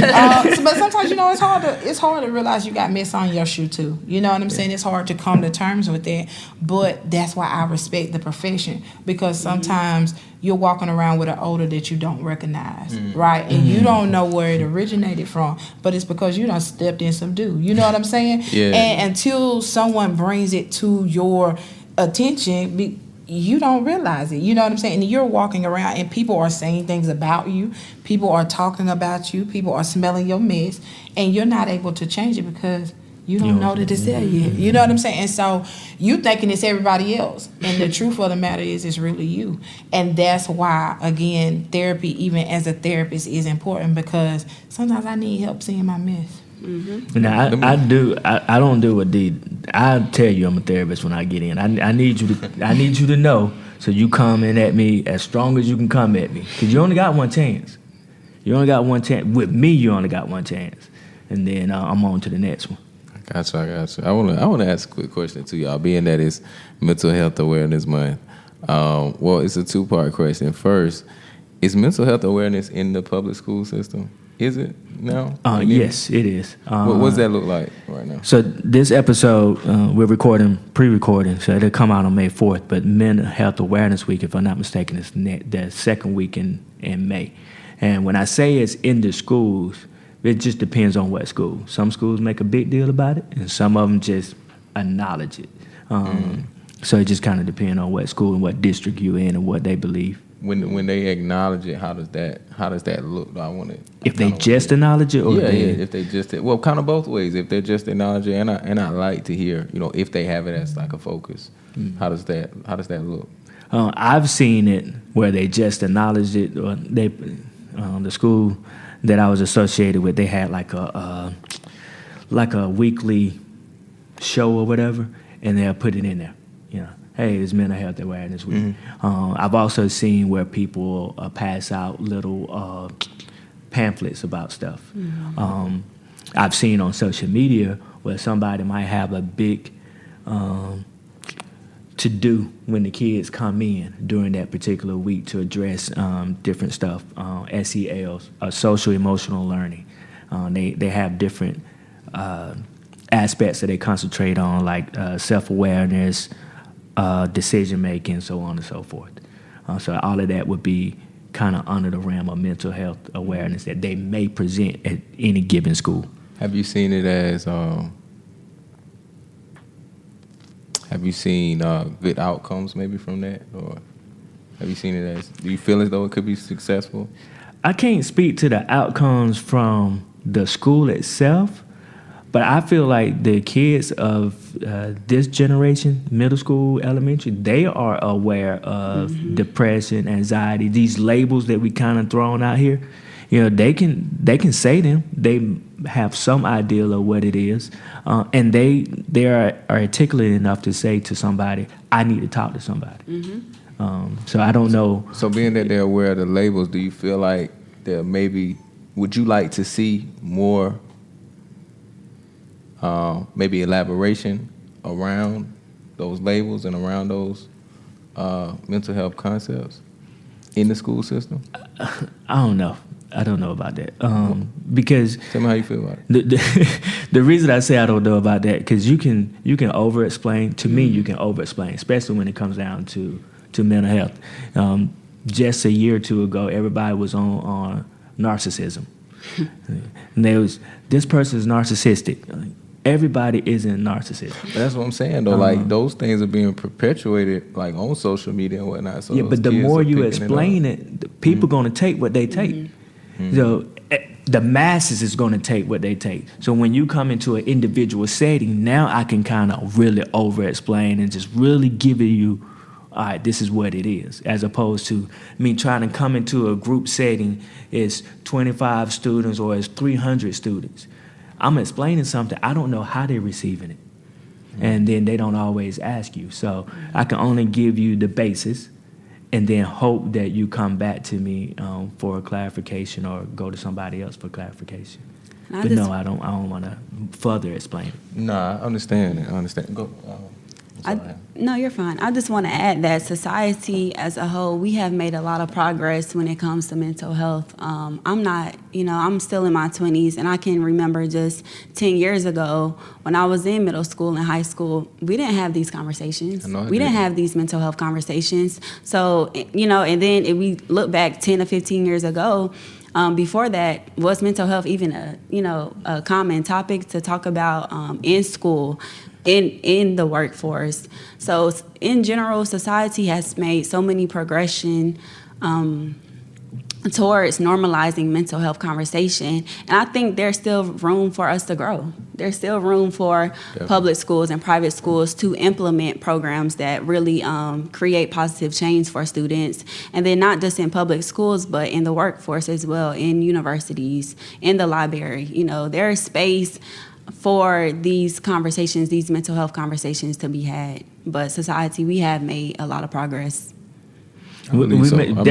But sometimes it's hard to realize you got mess on your shoe too. You know what I'm saying? It's hard to come to terms with that. But that's why I respect the profession, because sometimes you're walking around with an odor that you don't recognize, right? And you don't know where it originated from, but it's because you done stepped in some dew. You know what I'm saying? Yeah. And until someone brings it to your attention, you don't realize it. You know what I'm saying? And you're walking around and people are saying things about you. People are talking about you. People are smelling your mess. And you're not able to change it because you don't know that it's there yet. You know what I'm saying? And so you thinking it's everybody else. And the truth of the matter is it's really you. And that's why, again, therapy, even as a therapist, is important, because sometimes I need help seeing my mess. Now I don't do what I tell you I'm a therapist when I get in. I need you to know, so you coming at me as strong as you can come at me, because you only got one chance. You only got one chance. With me, you only got one chance, and then I'm on to the next one. I got you. I want to ask a quick question to y'all, being that it's Mental Health Awareness Month. Well, it's a two-part question. First, is mental health awareness in the public school system? Is it now? Yes, it is. What does that look like right now? So this episode, we're recording, pre-recording, so it'll come out on May 4th, but Mental Health Awareness Week, if I'm not mistaken, is the second week in May. And when I say it's in the schools, it just depends on what school. Some schools make a big deal about it, and some of them just acknowledge it. So it just kind of depends on what school and what district you're in and what they believe. When they acknowledge it, how does that look? I want to. If they just acknowledge it, or if they just kind of both ways. If they're just acknowledge it, and I like to hear, if they have it as like a focus, how does that look? I've seen it where they just acknowledged it, or the school that I was associated with, they had like a weekly show or whatever, and they'll put it in there. Hey, it's Mental Health Awareness Week. I've also seen where people pass out little pamphlets about stuff. I've seen on social media where somebody might have a big to-do when the kids come in during that particular week to address different stuff, SELs, social emotional learning. They have different aspects that they concentrate on, like self-awareness, decision-making, so on and so forth. So all of that would be kind of under the realm of mental health awareness that they may present at any given school. Have you seen it as... Have you seen good outcomes maybe from that? Or have you seen it as... Do you feel as though it could be successful? I can't speak to the outcomes from the school itself, but I feel like the kids of this generation, middle school, elementary, they are aware of depression, anxiety, these labels that we kind of thrown out here. They can say them. They have some idea of what it is, and they are articulate enough to say to somebody, "I need to talk to somebody." So I don't know. So being that they're aware of the labels, do you feel like there would you like to see more? Maybe elaboration around those labels and around those mental health concepts in the school system? I don't know. I don't know about that because tell me how you feel about it. The reason I say I don't know about that, because you can over explain. To me, you can over explain, especially when it comes down to mental health. Just a year or two ago, everybody was on narcissism, and this person is narcissistic. Everybody isn't narcissistic. But that's what I'm saying, though. Like, those things are being perpetuated, like, on social media and whatnot. So but the more you explain it, people going to take what they take. So the masses is going to take what they take. So when you come into an individual setting, now I can kind of really over-explain and just really give you, all right, this is what it is, as opposed to me trying to come into a group setting, it's 25 students or it's 300 students. I'm explaining something, I don't know how they're receiving it. And then they don't always ask you. So I can only give you the basis and then hope that you come back to me for a clarification or go to somebody else for clarification. I don't want to further explain it. Nah, I understand. Go. No, you're fine. I just want to add that society as a whole, we have made a lot of progress when it comes to mental health. I'm still in my 20s, and I can remember just 10 years ago when I was in middle school and high school, we didn't have these conversations. We didn't have these mental health conversations. So, and then if we look back 10 or 15 years ago, before that, was mental health even a common topic to talk about in school? In the workforce. So in general, society has made so many progression towards normalizing mental health conversation. And I think there's still room for us to grow. There's still room for public schools and private schools to implement programs that really create positive change for students. And then not just in public schools, but in the workforce as well, in universities, in the library. There's space for these conversations, these mental health conversations to be had. But society, we have made a lot of progress. Definitely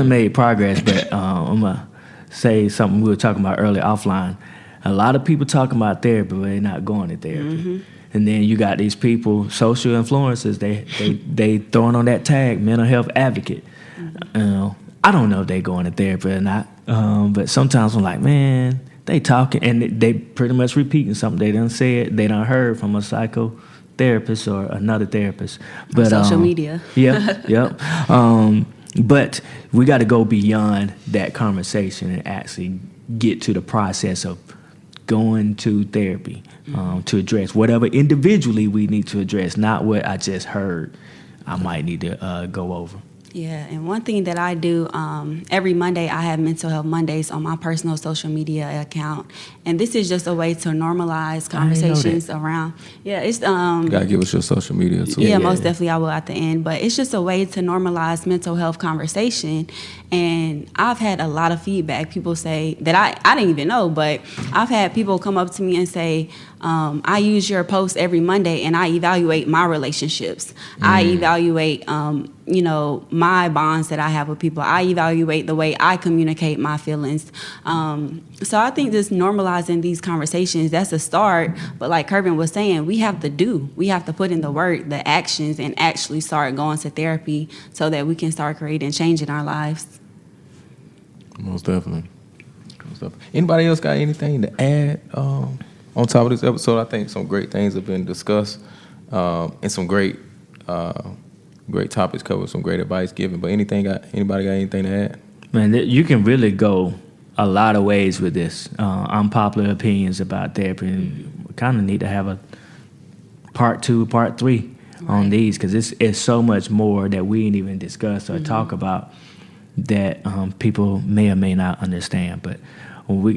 made progress, but I'm going to say something we were talking about earlier offline. A lot of people talking about therapy, but they're not going to therapy. Mm-hmm. And then you got these people, social influencers, they throwing on that tag, mental health advocate. Mm-hmm. I don't know if they going to therapy or not, but sometimes I'm like, man, they talking and they pretty much repeating something they done said, they done heard from a psychotherapist or another therapist. But social media. Yep. But we got to go beyond that conversation and actually get to the process of going to therapy to address whatever individually we need to address, not what I just heard I might need to go over. Yeah, and one thing that I do, every Monday I have Mental Health Mondays on my personal social media account. And this is just a way to normalize conversations around. Yeah, it's you gotta give us your social media too. Yeah, most definitely I will at the end. But it's just a way to normalize mental health conversation. And I've had a lot of feedback. People say that I didn't even know, but I've had people come up to me and say, I use your post every Monday and I evaluate my relationships. I evaluate, my bonds that I have with people. I evaluate the way I communicate my feelings. So I think just normalizing these conversations, that's a start. But like Kervin was saying, we have to put in the work, the actions, and actually start going to therapy so that we can start creating change in our lives. Most definitely. Anybody else got anything to add on top of this episode? I think some great things have been discussed and some great topics covered, some great advice given. But anybody got anything to add? Man, you can really go a lot of ways with this. Unpopular opinions about therapy. We kind of need to have a part 2, part 3 on these because it's so much more that we ain't even discuss or talk about that people may or may not understand. But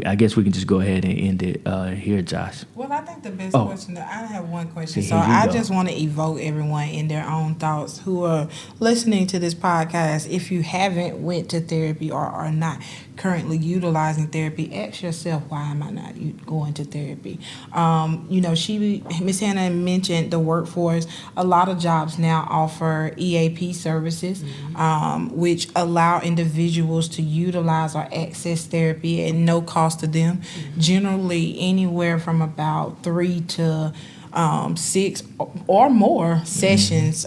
I guess we can just go ahead and end it here, Josh. Well, I think the best question, I have one question. So I just want to evoke everyone in their own thoughts who are listening to this podcast. If you haven't went to therapy or are not currently utilizing therapy, ask yourself, why am I not going to therapy? Miss Hannah mentioned the workforce. A lot of jobs now offer EAP services, which allow individuals to utilize or access therapy at no cost to them. Generally, anywhere from about 3 to 6 or more sessions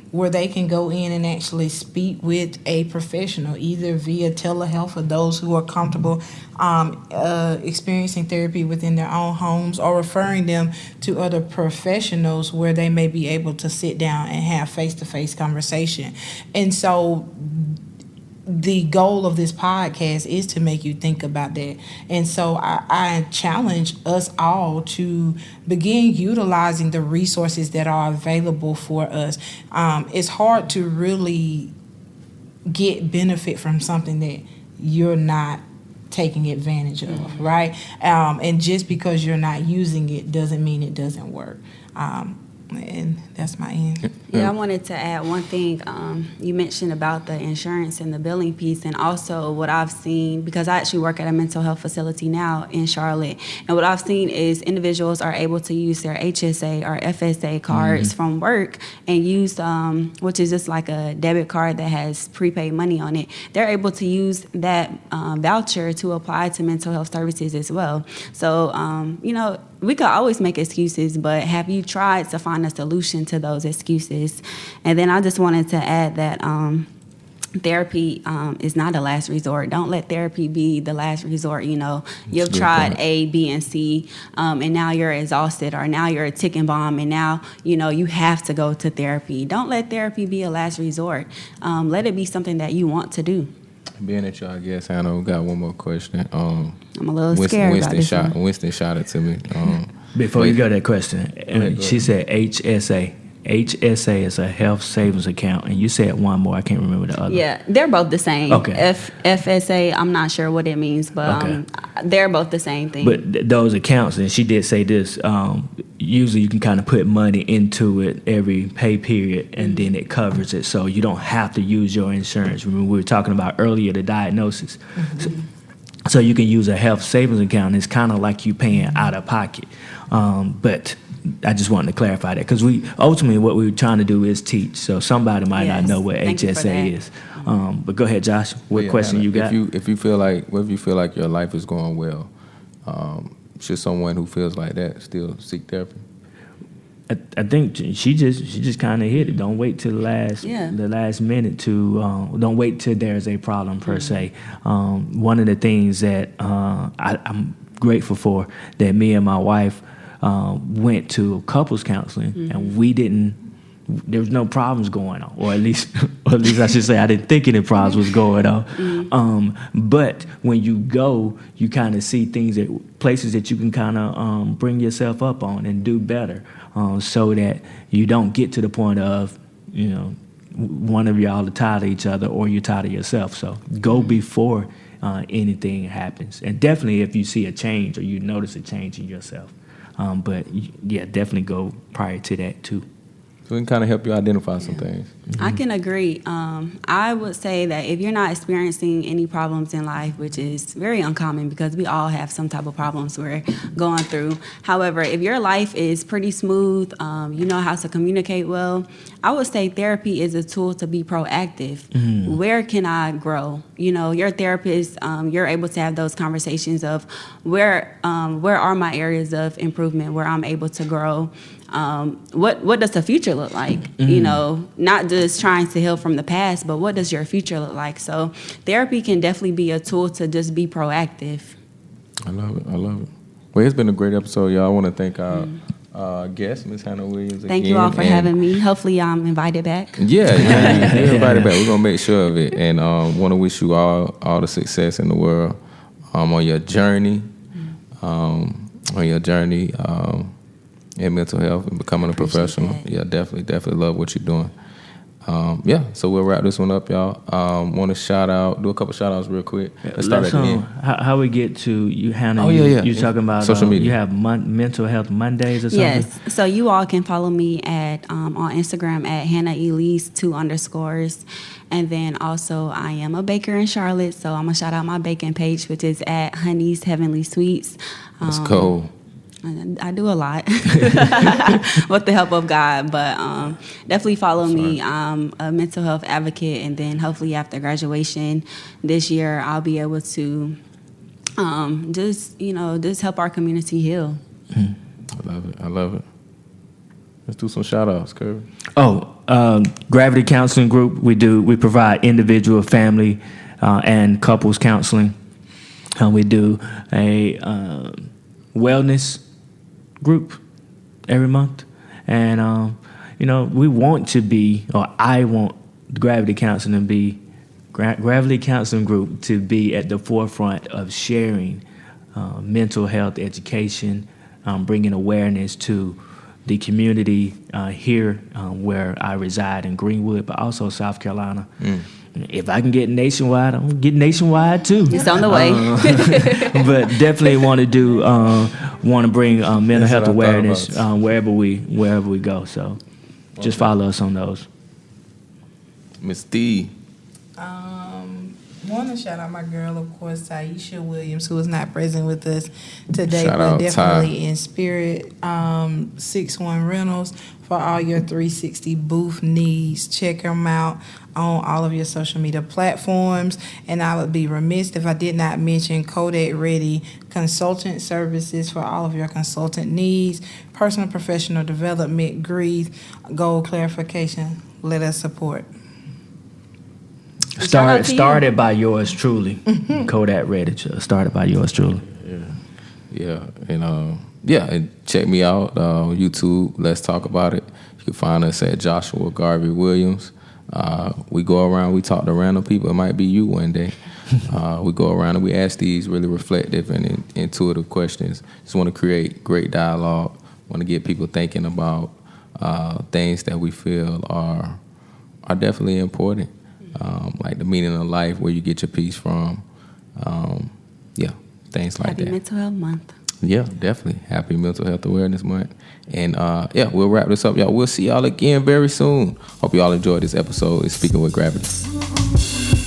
where they can go in and actually speak with a professional, either via telehealth for those who are comfortable experiencing therapy within their own homes, or referring them to other professionals where they may be able to sit down and have face-to-face conversation. And so the goal of this podcast is to make you think about that. And so I challenge us all to begin utilizing the resources that are available for us. It's hard to really get benefit from something that you're not taking advantage of, right? And just because you're not using it doesn't mean it doesn't work. And that's my end. Yeah, I wanted to add one thing. You mentioned about the insurance and the billing piece, and also what I've seen, because I actually work at a mental health facility now in Charlotte, and what I've seen is individuals are able to use their HSA or FSA cards from work and use, which is just like a debit card that has prepaid money on it. They're able to use that voucher to apply to mental health services as well. So, we could always make excuses, but have you tried to find a solution to those excuses? And then I just wanted to add that therapy is not a last resort. Don't let therapy be the last resort. You've tried A, B, and C, and now you're exhausted, or now you're a ticking bomb, and now you have to go to therapy. Don't let therapy be a last resort. Let it be something that you want to do. Being at you, I guess, Hannah, we got one more question. I'm a little scared about this one. Winston shot it to me. Before you go to that question, she said HSA. HSA is a health savings account, and you said one more. I can't remember the other. Yeah, they're both the same. Okay. FSA, I'm not sure what it means, but they're both the same thing. But those accounts, and she did say this, usually you can kind of put money into it every pay period, and then it covers it, so you don't have to use your insurance. Remember, we were talking about earlier the diagnosis. So you can use a health savings account. It's kind of like you paying out of pocket. But I just wanted to clarify that, because ultimately what we were trying to do is teach. So somebody might not know what HSA is. But go ahead, Josh. What question you got? If you feel like your life is going well, should someone who feels like that still seek therapy? I think she just kind of hit it. Don't wait till the last minute to. Don't wait till there's a problem per se. One of the things that I'm grateful for, that me and my wife went to couples counseling, and there was no problems going on, or at least I should say I didn't think any problems was going on. But when you go, you kind of see places that you can kind of bring yourself up on and do better, so that you don't get to the point of one of y'all are tired of each other, or you're tired of yourself. So go before anything happens, and definitely if you see a change or you notice a change in yourself. But yeah, definitely go prior to that too. So we can kind of help you identify some things. I can agree. I would say that if you're not experiencing any problems in life, which is very uncommon because we all have some type of problems we're going through. However, if your life is pretty smooth, you know how to communicate well, I would say therapy is a tool to be proactive. Where can I grow? Your therapist, you're able to have those conversations of where are my areas of improvement, where I'm able to grow. What does the future look like? Not just trying to heal from the past, but what does your future look like? So therapy can definitely be a tool to just be proactive. I love it. Well, it's been a great episode, y'all. I want to thank our guest, Ms. Hannah Williams, Thank you all for having me. Hopefully I'm invited back. Yeah, you're invited back. We're going to make sure of it. And want to wish you all the success in the world on your journey, in mental health and becoming a professional. That. Yeah, definitely love what you're doing. So we'll wrap this one up, y'all. Want to do a couple shout outs real quick. Let's start at the end. How we get to you, Hannah? You're talking about social media. You have mental health Mondays or something? Yes. So you all can follow me at on Instagram at Hannah Elise 2_. And then also I am a baker in Charlotte, so I'm gonna shout out my baking page, which is at Honey's Heavenly Sweets. Let's go. I do a lot with the help of God, but definitely follow me. I'm a mental health advocate, and then hopefully after graduation this year, I'll be able to just help our community heal. I love it. Let's do some shout outs, Garvey. Gravity Counseling Group. We provide individual, family, and couples counseling. We do a wellness group every month, and we want to be, or I want Gravity Counseling Group to be at the forefront of sharing mental health education, bringing awareness to the community here where I reside in Greenwood, but also South Carolina. If I can get nationwide, I'm gonna get nationwide too. It's on the way. But definitely want to bring mental health awareness wherever we go. So just follow us on those. Miss D. want to shout out my girl, of course, Taisha Williams, who is not present with us today, Shout but out, definitely Ty. in spirit. 61 Rentals for all your 360 booth needs. Check them out on all of your social media platforms. And I would be remiss if I did not mention Kodak Ready Consultant Services for all of your consultant needs, personal professional development, grief, goal clarification. Let us support. Started by yours truly, Kodak Redditch. Started by yours truly. Yeah, and check me out on YouTube. Let's talk about it. You can find us at Joshua Garvey Williams. We go around, we talk to random people. It might be you one day. We go around and we ask these really reflective and intuitive questions. Just want to create great dialogue. Want to get people thinking about things that we feel are definitely important, like the meaning of life, where you get your peace from. Things like Happy that. Mental Health Month. Yeah, definitely. Happy Mental Health Awareness Month. And we'll wrap this up, y'all. We'll see y'all again very soon. Hope y'all enjoyed this episode of Speaking with Gravity.